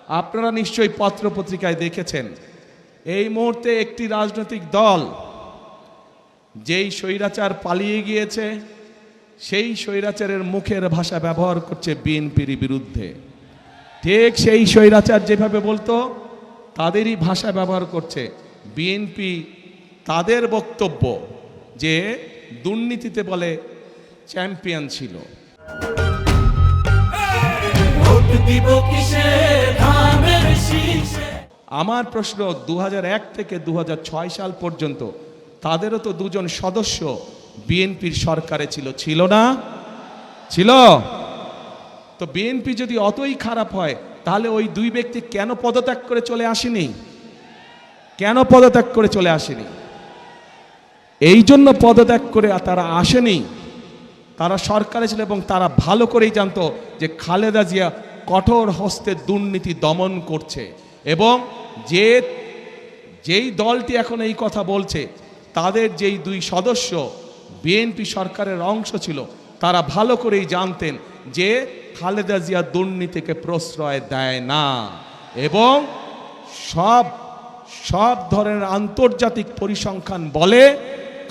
আপনারা নিশ্চয়ই পত্রপত্রিকায় দেখেছেন এই মুহূর্তে একটি রাজনৈতিক দল যেই স্বৈরাচার পালিয়ে গিয়েছে সেই স্বৈরাচারের মুখের ভাষা ব্যবহার করছে বিএনপির বিরুদ্ধে। ঠিক সেই স্বৈরাচার যেভাবে বলতো তাদেরই ভাষা ব্যবহার করছে বিএনপি। তাদের বক্তব্য যে দুর্নীতিতে বলে চ্যাম্পিয়ন ছিল। আমার প্রশ্ন 2001 থেকে 2006 সাল পর্যন্ত তাদেরও তো দুজন সদস্য বিএনপির সরকারে ছিল না? ছিল। তো বিএনপি যদি অতই খারাপ হয় তাহলে ওই দুই ব্যক্তি কেন পদত্যাগ করে চলে আসেনি? কেন পদত্যাগ করে চলে আসেনি? এই জন্য পদত্যাগ করে তারা আসেনি, তারা সরকারে ছিল এবং তারা ভালো করেই জানতো যে খালেদা জিয়া কঠোর হস্তে দুর্নীতি দমন করছে। এবং যেই দলটি এখন এই কথা বলছে তাদের যেই দুই সদস্য বিএনপি সরকারের অংশ ছিল তারা ভালো করেই জানতেন যে খালেদা জিয়া দুর্নীতিকে প্রশ্রয় দেয় না। এবং সব ধরনের আন্তর্জাতিক পরিসংখ্যান বলে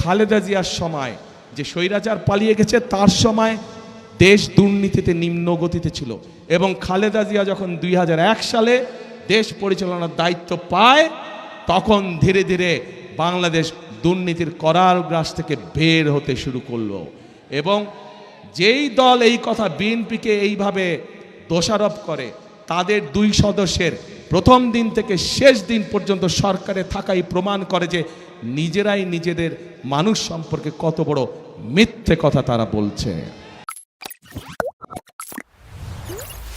খালেদা জিয়ার সময় যে স্বৈরাচার পালিয়ে গেছে তার সময় দেশ দুর্নীতিতে নিম্ন গতিতে ছিল। এবং খালেদা জিয়া যখন 2001 সালে দেশ পরিচালনার দায়িত্ব পায় তখন ধীরে ধীরে বাংলাদেশ দুর্নীতির করালগ্রাস থেকে বের হতে শুরু করলো। এবং যেই দল এই কথা বিএনপিকে এইভাবে দোষারোপ করে তাদের দুই সদস্যের প্রথম দিন থেকে শেষ দিন পর্যন্ত সরকারে থাকাই প্রমাণ করে যে নিজেরাই নিজেদের মানুষ সম্পর্কে কত বড় মিথ্যে কথা তারা বলছে।